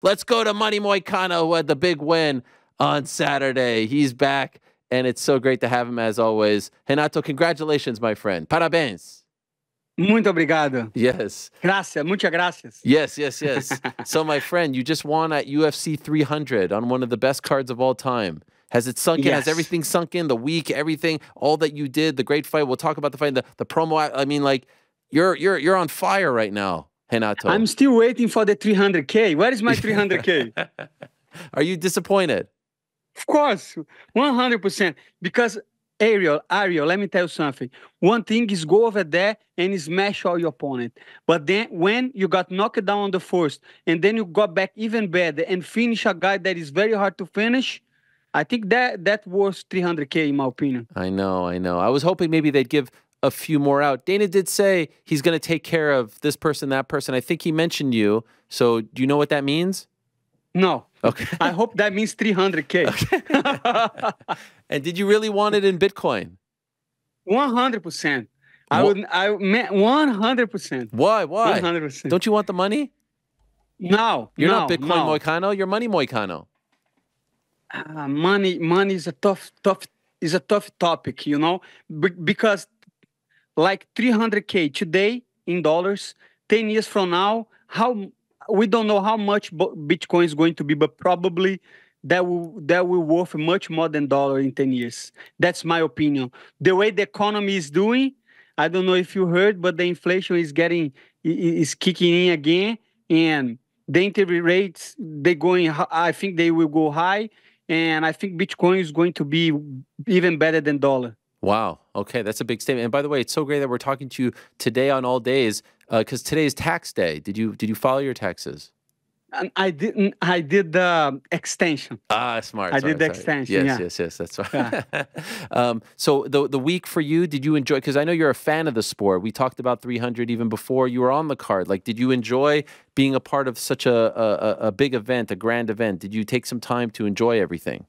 Let's go to Money Moicano, who had the big win on Saturday. He's back, and it's so great to have him as always. Renato, congratulations, my friend. Parabéns. Muito obrigado. Yes. Gracias, muchas gracias. Yes, yes, yes. So, my friend, you just won at UFC 300 on one of the best cards of all time. Has it sunk in? Yes. Has everything sunk in? The week, everything, all that you did, the great fight. We'll talk about the fight, the promo. I mean, like, you're on fire right now, Renato. I'm still waiting for the 300K. Where is my 300K? Are you disappointed? Of course, 100%. Because Ariel, let me tell you something. One thing is go over there and smash all your opponent. But then when you got knocked down on the first, and then you got back even better and finish a guy that is very hard to finish, I think that was 300K in my opinion. I know. I was hoping maybe they'd give a few more out. Dana did say he's going to take care of this person, that person. I think he mentioned you. So do you know what that means? No. Okay. I hope that means 300K. Okay. And did you really want it in Bitcoin? 100%. I 100%. Why? 100%. Don't you want the money? No. You're not Bitcoin Moicano. You're Money Moicano. Money is a tough topic, you know, because like 300K today in dollars, 10 years from now, we don't know how much Bitcoin is going to be, but probably that will worth much more than dollar in 10 years. That's my opinion. The way the economy is doing, I don't know if you heard, but the inflation is kicking in again, and the interest rates, I think they will go high, and I think Bitcoin is going to be even better than dollar. Wow. Okay, that's a big statement. And by the way, it's so great that we're talking to you today on all days, because today is tax day. Did you file your taxes? I didn't. I did the extension. Smart. I did the extension. Yes. That's right. Yeah. So the week for you, did you enjoy? Because I know you're a fan of the sport. We talked about 300 even before you were on the card. Like, did you enjoy being a part of such a big event, a grand event? Did you take some time to enjoy everything?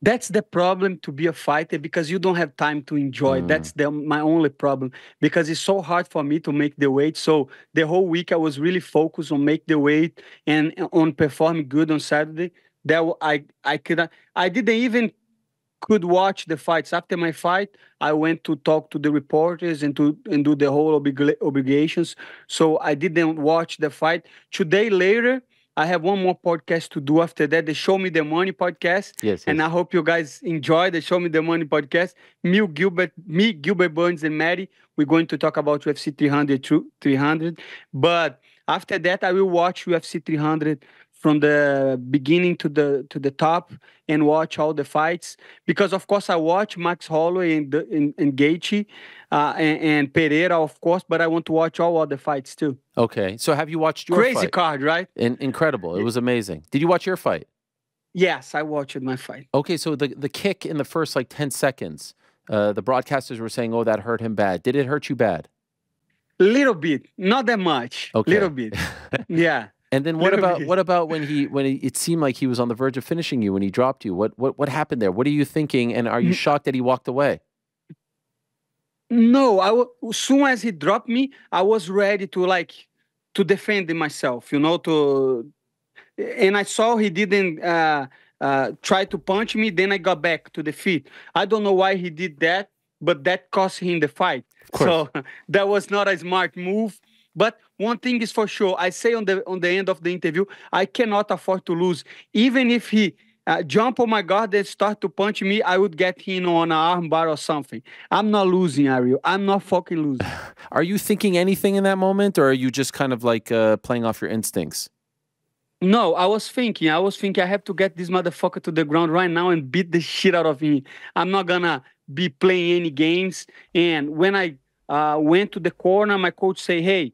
That's the problem to be a fighter, because you don't have time to enjoy. That's my only problem, because it's so hard for me to make the weight. So the whole week I was really focused on make the weight and on performing good on Saturday. That I didn't even could watch the fights. After my fight, I went to talk to the reporters and do the whole obligations. So I didn't watch the fight. Today later, I have one more podcast to do after that, the Show Me the Money podcast. Yes. And I hope you guys enjoy the Show Me the Money podcast. Me, Gilbert Burns, and Maddie, we're going to talk about UFC 300. But after that, I will watch UFC 300 from the beginning to the top and watch all the fights. Because, of course, I watch Max Holloway and Gaethje and Pereira, of course, but I want to watch all other fights too. Okay. So have you watched your Crazy fight? card, right? Incredible. It was amazing. Did you watch your fight? Yes, I watched my fight. Okay, so the kick in the first, 10 seconds, the broadcasters were saying, oh, that hurt him bad. Did it hurt you bad? Little bit. Not that much. Okay. Little bit. Yeah. And then what about when it seemed like he was on the verge of finishing you when he dropped you? What happened there? What are you thinking? And are you shocked that he walked away? No, as soon as he dropped me, I was ready to defend myself, you know, and I saw he didn't try to punch me. Then I got back to the feet. I don't know why he did that, but that cost him the fight. So that was not a smart move. But one thing is for sure, I say on the end of the interview, I cannot afford to lose. Even if he jump on my guard and start to punch me, I would get him on an arm bar or something. I'm not losing, Ariel. I'm not fucking losing. Are you thinking anything in that moment, or are you just kind of playing off your instincts? No, I was thinking I have to get this motherfucker to the ground right now and beat the shit out of him. I'm not gonna be playing any games. And when I went to the corner, my coach say, hey,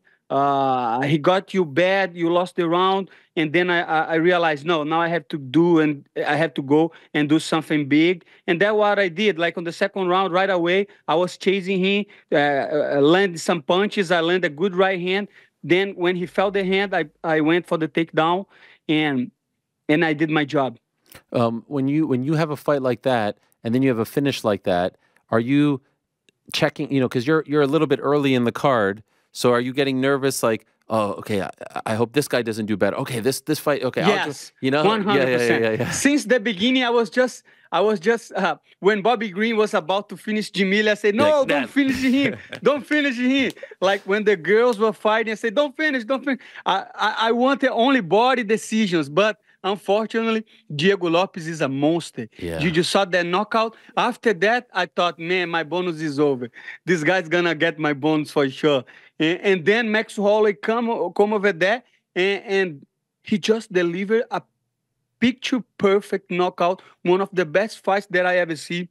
he got you bad, you lost the round. And then I realized, no, now I have to go and do something big. And that's what I did. Like on the second round, right away, I was chasing him, landed some punches. I landed a good right hand. Then when he felt the hand, I went for the takedown, and I did my job. When you have a fight like that, and then you have a finish like that, are you checking, because you're a little bit early in the card, so are you getting nervous like, oh, okay, I hope this guy doesn't do better. Okay, this fight. Okay, I'll just, Yes, you know, yeah, yeah, yeah, 100%. yeah, yeah. Since the beginning, I was just when Bobby Green was about to finish Jamil, I said, Like no, don't that. finish him, don't finish him. Like when the girls were fighting, I said, don't finish, don't finish. I wanted only body decisions, but unfortunately, Diego Lopez is a monster. Yeah. You saw that knockout. After that, I thought, man, my bonus is over. This guy's gonna get my bonus for sure. And then Max Holloway come over there and he just delivered a picture perfect knockout, one of the best fights that I ever see.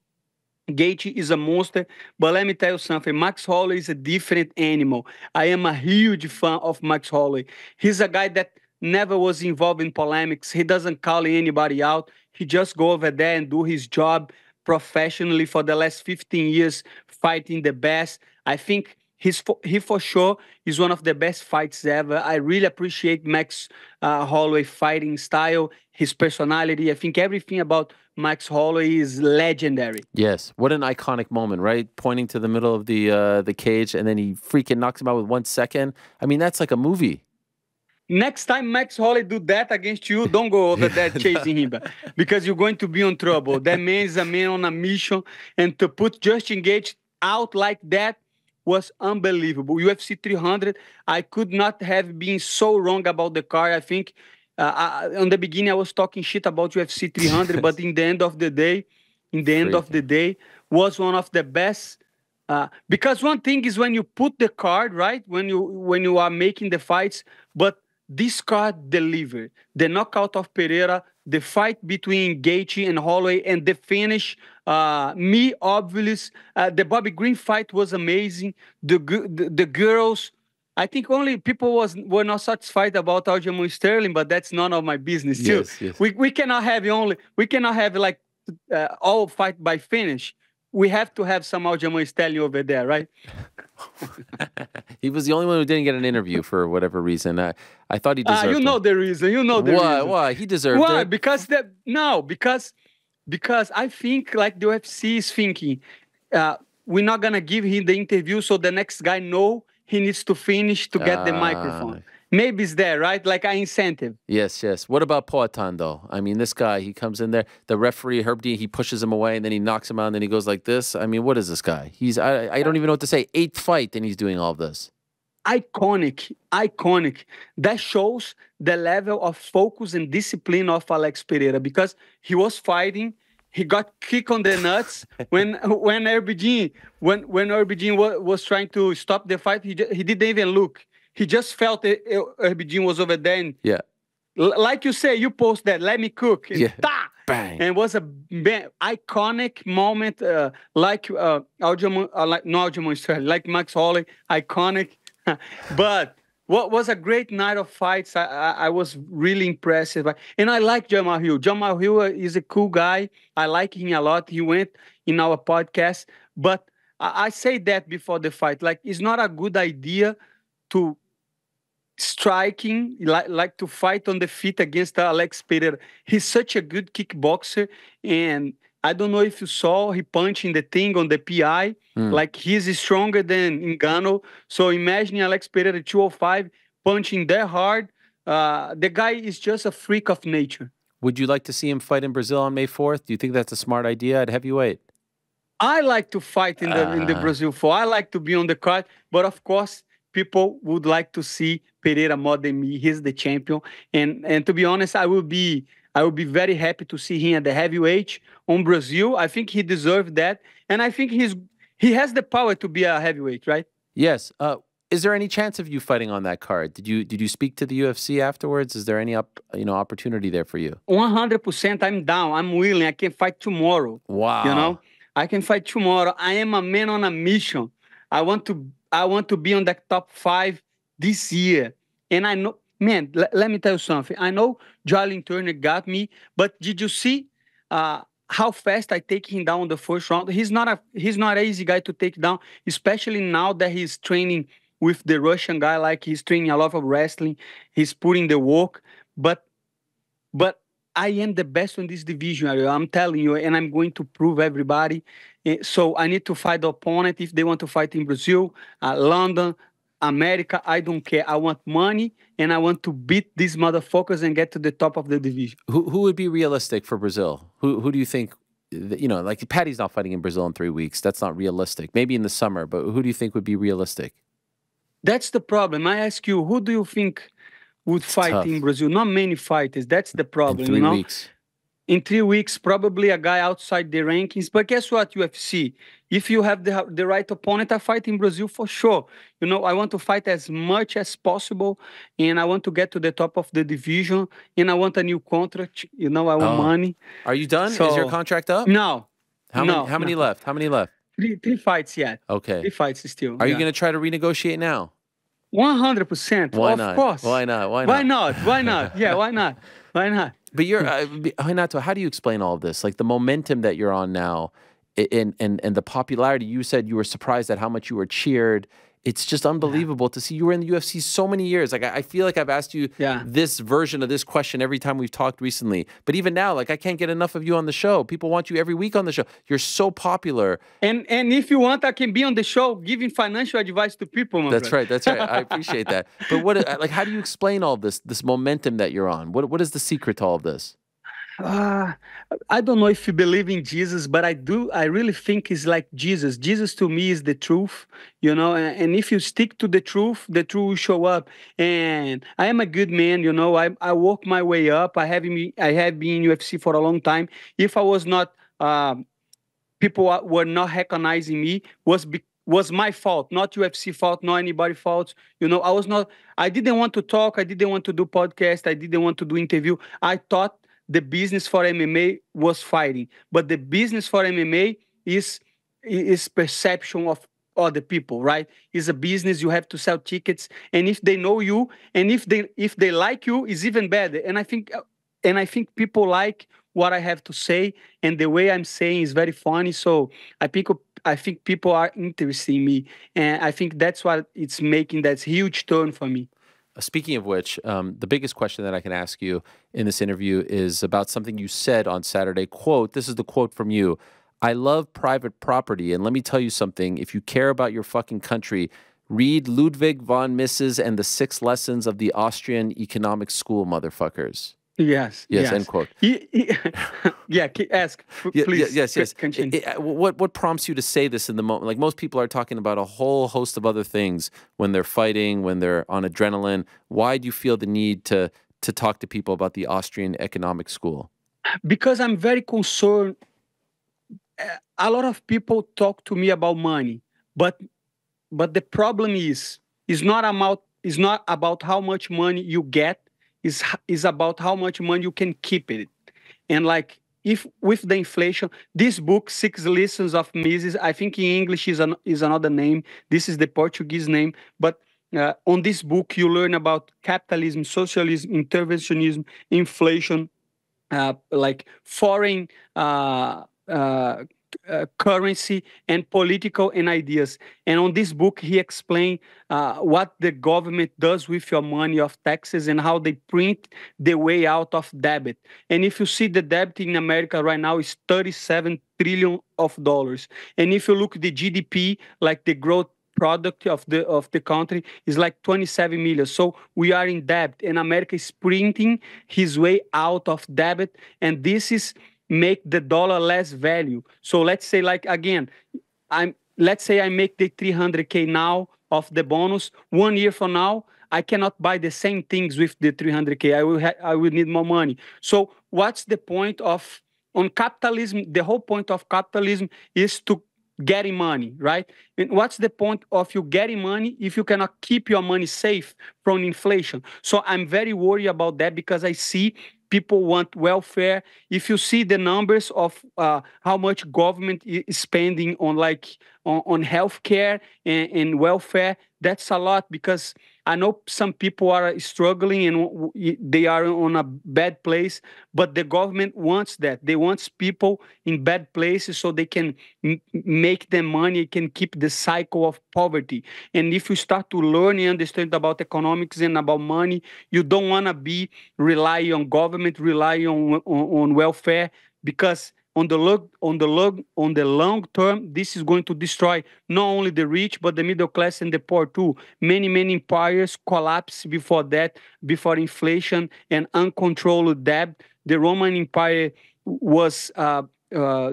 Gaethje is a monster, but let me tell you something. Max Holloway is a different animal. I am a huge fan of Max Holloway. He's a guy that never was involved in polemics. He doesn't call anybody out. He just go over there and do his job professionally for the last 15 years, fighting the best. I think he for sure is one of the best fights ever. I really appreciate Max Holloway fighting style, his personality. I think everything about Max Holloway is legendary. Yes. What an iconic moment, right? Pointing to the middle of the cage, and then he freaking knocks him out with 1 second. I mean, that's like a movie. Next time Max Holloway do that against you, don't go over there chasing him because you're going to be in trouble. That man is a man on a mission, and to put Justin Gaethje out like that was unbelievable. UFC 300, I could not have been so wrong about the card. I think on the beginning I was talking shit about UFC 300, but in the end of the day, was one of the best. Because one thing is when you put the card right, when you are making the fights, but this card delivered the knockout of Pereira, the fight between Gaethje and Holloway, and the finish. Me, obvious. The Bobby Green fight was amazing. The girls. I think only people were not satisfied about Aljamain Sterling, but that's none of my business too. Yes, yes. We cannot have like all fight by finish. We have to have some Aljamain Sterling over there, right? He was the only one who didn't get an interview for whatever reason. I thought he deserved You know one. the reason. You know the reason. Why? He deserved Why? it. Because I think like the UFC is thinking, we're not gonna give him the interview, so the next guy know he needs to finish to get the microphone. Maybe it's there, right? Like an incentive. Yes, yes. What about Poatan, though? I mean, this guy, he comes in there, the referee, Herb Dean, he pushes him away, and then he knocks him out, and then he goes like this. I mean, what is this guy? I don't even know what to say. 8th fight, and he's doing all this. Iconic. That shows the level of focus and discipline of Alex Pereira because he was fighting. He got kicked on the nuts when Herbie Jean was trying to stop the fight. He didn't even look. He just felt Herbie Jean was over there. And Yeah. like you say, you post that. Let me cook. And Yeah. bang. And it was a iconic moment, like Aljamain Sterling, like Max Holloway, iconic. But what was a great night of fights. I was really impressed. And I like Jamahal Hill. Jamahal Hill is a cool guy. I like him a lot. He went in our podcast. But I say that before the fight. Like, it's not a good idea to striking, like to fight on the feet against Alex Pereira. He's such a good kickboxer. And I don't know if you saw, he punching the thing on the PI. Like, he's stronger than Ngannou. So imagine Alex Pereira 205 punching that hard. The guy is just a freak of nature. Would you like to see him fight in Brazil on May 4th? Do you think that's a smart idea at heavyweight? I like to fight in the Brazil 4. I like to be on the card. But of course, people would like to see Pereira more than me. He's the champion. And to be honest, I will be very happy to see him at the heavyweight on Brazil. I think he deserves that. And I think he has the power to be a heavyweight, right? Yes. Is there any chance of you fighting on that card? Did you speak to the UFC afterwards? Is there any opportunity there for you? 100%. I'm down. I'm willing. I can fight tomorrow. Wow. I can fight tomorrow. I am a man on a mission. I want to be on that top 5 this year. And I know, man, let me tell you something. I know Jalin Turner got me, but did you see how fast I take him down the first round? He's not an easy guy to take down, especially now that he's training with the Russian guy. Like, he's training a lot of wrestling. He's putting the work. But I am the best in this division, Ariel. I'm telling you, and I'm going to prove everybody. So I need to fight the opponent if they want to fight in Brazil, London, America, I don't care. I want money, and I want to beat these motherfuckers and get to the top of the division. Who would be realistic for Brazil? Who do you think? You know, like Paddy's not fighting in Brazil in 3 weeks. That's not realistic. Maybe in the summer, but who do you think would be realistic? That's the problem. I ask you, who do you think would fight Tough. in Brazil? Not many fighters. That's the In problem, 3 weeks. In 3 weeks, probably a guy outside the rankings. But guess what, UFC? If you have the right opponent, I fight in Brazil for sure. I want to fight as much as possible, and I want to get to the top of the division, and I want a new contract. I want money. Are you done? Is your contract up? No. How many left? How many left? Three fights yet. Okay. 3 fights still. Are you going to try to renegotiate now? 100%. Why of not? course. Why not? Why not? Why not? Yeah, why not? Why not? But Renato, how do you explain all of this? Like the momentum that you're on now and the popularity. You said you were surprised at how much you were cheered. It's just unbelievable to see you were in the UFC so many years. Like I feel like I've asked you this version of this question every time we've talked recently. But even now, like I can't get enough of you on the show. People want you every week on the show. You're so popular. And if you want, I can be on the show giving financial advice to people. That's right. That's right. I appreciate that. But how do you explain all this momentum that you're on? What is the secret to all of this? I don't know if you believe in Jesus, but I do. I really think it's like Jesus. Jesus to me is the truth, and if you stick to the truth will show up. And I am a good man, I work my way up. I have been in UFC for a long time. If I was not, people were not recognizing me, was my fault, not UFC fault, not anybody fault. I didn't want to talk. I didn't want to do podcast. I didn't want to do interview. I thought the business for MMA was fighting, but the business for MMA is perception of other people, right? It's a business. You have to sell tickets, and if they know you, and if they like you, it's even better. And I think people like what I have to say, and the way I'm saying is very funny. So I think people are interested in me, and I think that's what it's making that huge turn for me. Speaking of which, the biggest question that I can ask you in this interview is about something you said on Saturday. Quote, this is the quote from you. I love private property, and let me tell you something. If you care about your fucking country, read Ludwig von Mises and the 6 Lessons of the Austrian Economic School, motherfuckers. Yes. End quote. Ask, please. Yes. Continue. What prompts you to say this in the moment? Like most people are talking about a whole host of other things when they're fighting, when they're on adrenaline. Why do you feel the need to talk to people about the Austrian Economic School? Because I'm very concerned. A lot of people talk to me about money, but the problem is not about how much money you get. Is about how much money you can keep it. And like if with the inflation, this book, 6 Lessons of Mises, I think in English is another name. This is the Portuguese name. But on this book, you learn about capitalism, socialism, interventionism, inflation, like foreign currency and political and ideas. And on this book, he explained what the government does with your money of taxes and how they print the way out of debt. And if you see the debt in America right now is $37 trillion. And if you look at the GDP, like the growth product of the country is like 27 million. So we are in debt, and America is printing his way out of debt, and this is make the dollar less value. So let's say, like, again, let's say I make the 300K now of the bonus. 1 year from now, I cannot buy the same things with the 300K. I will need more money. So what's the point on capitalism? The whole point of capitalism is to getting money, right? And what's the point of you getting money if you cannot keep your money safe from inflation? So I'm very worried about that because I see people want welfare. If you see the numbers of how much government is spending on on healthcare and welfare, that's a lot, because I know some people are struggling and they are on a bad place, but the government wants that. They want people in bad places so they can make them money, can keep the cycle of poverty. And if you start to learn and understand about economics and about money, you don't want to be relying on government, relying on welfare, because on the long term, this is going to destroy not only the rich but the middle class and the poor too. Many empires collapsed before that, before inflation and uncontrolled debt. The Roman Empire was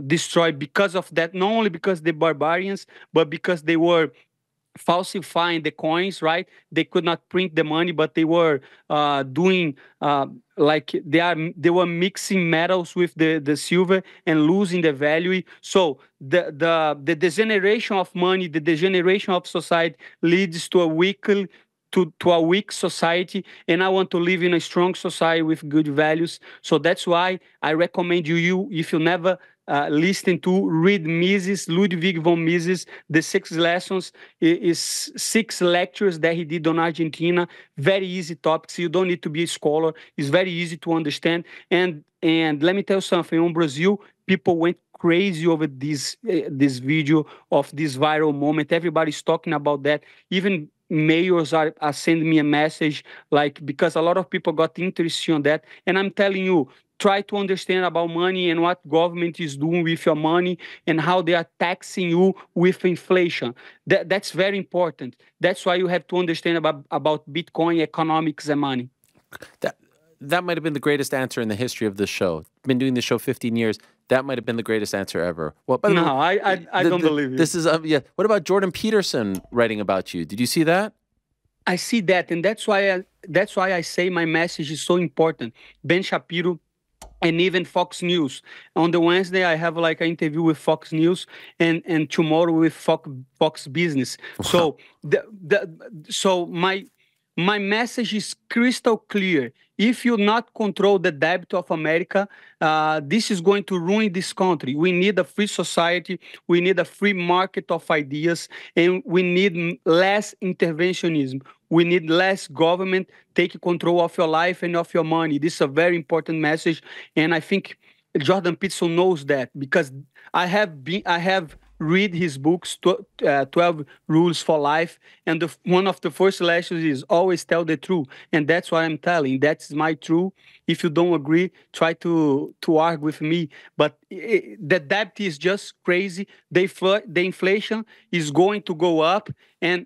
destroyed because of that, not only because the barbarians, but because they were falsifying the coins, right? They could not print the money, but they were doing like they were mixing metals with the silver and losing the value. So the degeneration of money, the degeneration of society leads to a weak society, and I want to live in a strong society with good values. So that's why I recommend you if you never listen to, read Mises, Ludwig von Mises, The Six Lessons. Is 6 lectures that he did on Argentina. Very easy topics. You don't need to be a scholar. It's very easy to understand. And let me tell you something. On Brazil, people went crazy over this video of this viral moment. Everybody's talking about that. Even mayors are sending me a message, like, because a lot of people got interested on that. And I'm telling you, try to understand about money and what government is doing with your money and how they are taxing you with inflation. That's very important. That's why you have to understand about Bitcoin, economics, and money. That might have been the greatest answer in the history of this show. Been doing this show 15 years. That might have been the greatest answer ever. Well, by the way, I don't believe you. This is yeah. What about Jordan Peterson writing about you? Did you see that? I see that, and that's why I say my message is so important. Ben Shapiro and even Fox News. On the Wednesday, I have like an interview with Fox News, and tomorrow with Fox Business. Wow. So my message is crystal clear. If you not control the debt of America, this is going to ruin this country. We need a free society. We need a free market of ideas, and we need less interventionism. We need less government taking control of your life and of your money. This is a very important message, and I think Jordan Peterson knows that, because I have read his books, 12 Rules for Life, and one of the first lessons is always tell the truth, and that's what I'm telling. That's my truth. If you don't agree, try to argue with me. But the debt is just crazy. The inflation is going to go up, and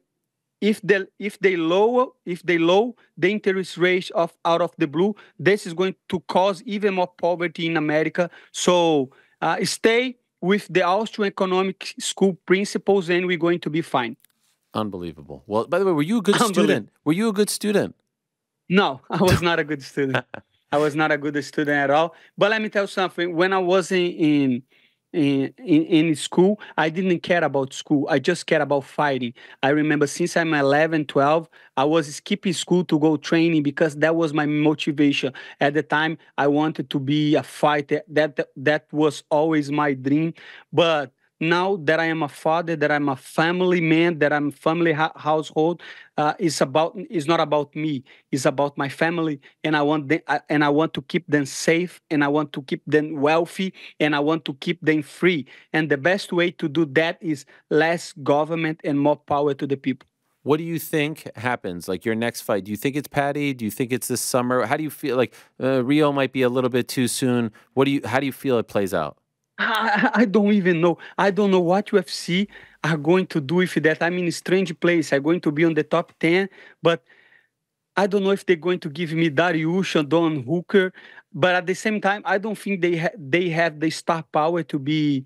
if they lower the interest rate out of the blue, this is going to cause even more poverty in America. So stay with the Austrian Economic School principles, and we're going to be fine. Unbelievable. Well, by the way, were you a good student? Were you a good student? No, I was not a good student. I was not a good student at all. But let me tell you something. When I was in school, I didn't care about school. I just cared about fighting. I remember since I'm 11, 12, I was skipping school to go training because that was my motivation. At the time, I wanted to be a fighter. That was always my dream. But now that I am a father, that I'm a family man, that I'm a family household, it's not about me. It's about my family, and I want to keep them safe, and I want to keep them wealthy, and I want to keep them free. And the best way to do that is less government and more power to the people. What do you think happens? Like your next fight? Do you think it's Paddy? Do you think it's this summer? How do you feel? Like Rio might be a little bit too soon. How do you feel it plays out? I don't even know. I don't know what UFC are going to do with that. I'm in a strange place. I'm going to be on the top 10, but I don't know if they're going to give me Dariush or Don Hooker. But at the same time, I don't think they have the star power to be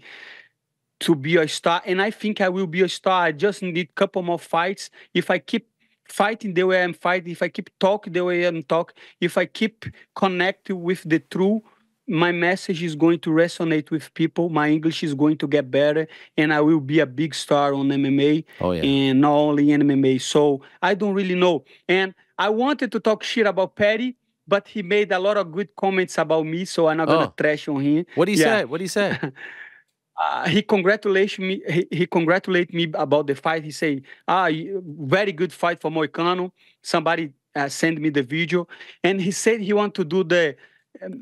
a star. And I think I will be a star. I just need a couple more fights. If I keep fighting the way I'm fighting, if I keep talking the way I'm talking, if I keep connecting with the truth, my message is going to resonate with people. My English is going to get better, and I will be a big star on MMA. Oh, yeah. And not only in MMA. So I don't really know. And I wanted to talk shit about Paddy, but he made a lot of good comments about me, so I'm not gonna trash on him. What do you say? What do you say? He congratulated me. He congratulated me about the fight. He said, very good fight for Moicano. Somebody sent me the video, and he said he want to do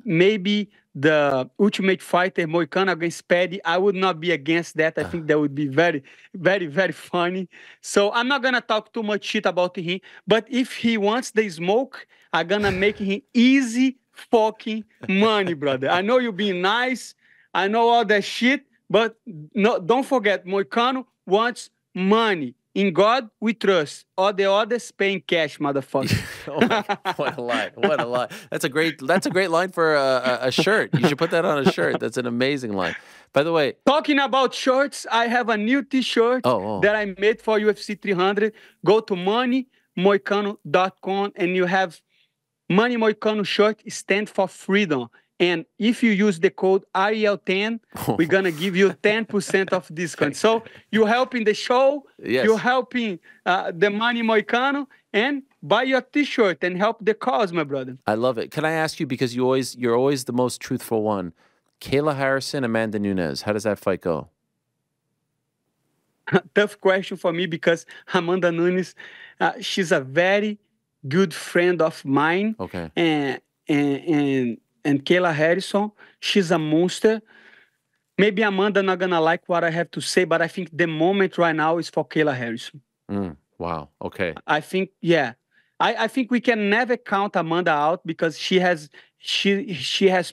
maybe the Ultimate Fighter Moicano against Paddy. I would not be against that. I think that would be very, very, very funny. So I'm not gonna talk too much shit about him. But if he wants the smoke, I'm gonna make him easy fucking money, brother. I know you're being nice, I know all that shit, but no, don't forget, Moicano wants money. In God we trust. All the others pay in cash, motherfucker. Oh my God, what a line! What a line! That's a great line for a shirt. You should put that on a shirt. That's an amazing line. By the way, talking about shirts, I have a new T-shirt that I made for UFC 300. Go to moneymoicano.com and you have Money Moicano shirt stand for freedom. And if you use the code REL10, we're going to give you 10% of discount. So you're helping the show, you're helping the Money Moicano, and buy your T-shirt and help the cause, my brother. I love it. Can I ask you, because you're always the most truthful one, Kayla Harrison, Amanda Nunes, how does that fight go? Tough question for me because Amanda Nunes, she's a very good friend of mine. Okay. And Kayla Harrison, she's a monster. Maybe Amanda not gonna like what I have to say, but I think the moment right now is for Kayla Harrison. Wow. Okay. I think, yeah. I think we can never count Amanda out because she has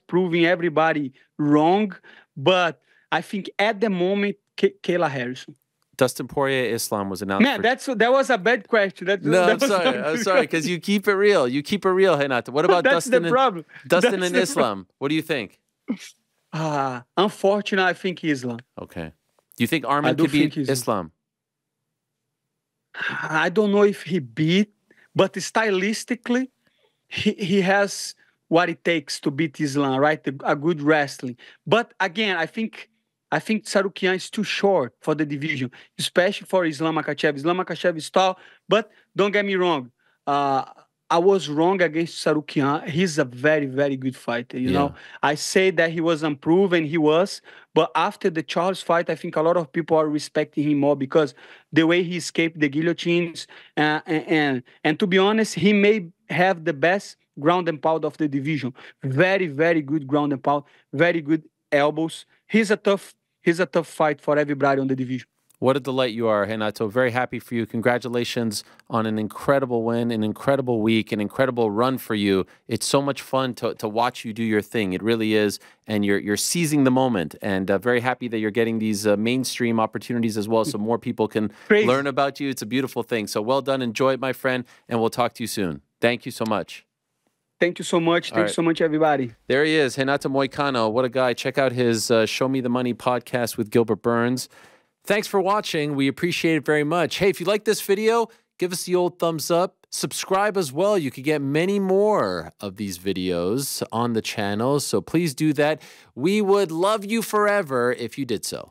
proven everybody wrong. But I think at the moment, Kayla Harrison. Dustin Poirier Islam was announced. Man, that was a bad question. I'm sorry, because you keep it real. You keep it real, Renato. What about Dustin? The problem. Dustin and Islam. What do you think? Unfortunately, I think Islam. Okay. Do you think Arman could beat Islam? I don't know if he beat, but stylistically, he has what it takes to beat Islam, right? A good wrestling. But again, I think Tsarukyan is too short for the division, especially for Islam Makhachev. Islam Makhachev is tall, but don't get me wrong. I was wrong against Tsarukyan. He's a very, very good fighter. You know, I say that he was unproven, he was, but after the Charles fight, I think a lot of people are respecting him more because the way he escaped the guillotines, and to be honest, he may have the best ground and pound of the division. Very, very good ground and pound, very good elbows. He's a tough fight for everybody on the division. What a delight you are, Renato. Very happy for you. Congratulations on an incredible win, an incredible week, an incredible run for you. It's so much fun to watch you do your thing. It really is. And you're seizing the moment. And very happy that you're getting these mainstream opportunities as well so more people can learn about you. It's a beautiful thing. So well done. Enjoy it, my friend. And we'll talk to you soon. Thank you so much. Thank you so much. Thank you so much, everybody. There he is, Renato Moicano. What a guy. Check out his Show Me the Money podcast with Gilbert Burns. Thanks for watching. We appreciate it very much. Hey, if you like this video, give us the old thumbs up. Subscribe as well. You could get many more of these videos on the channel, so please do that. We would love you forever if you did so.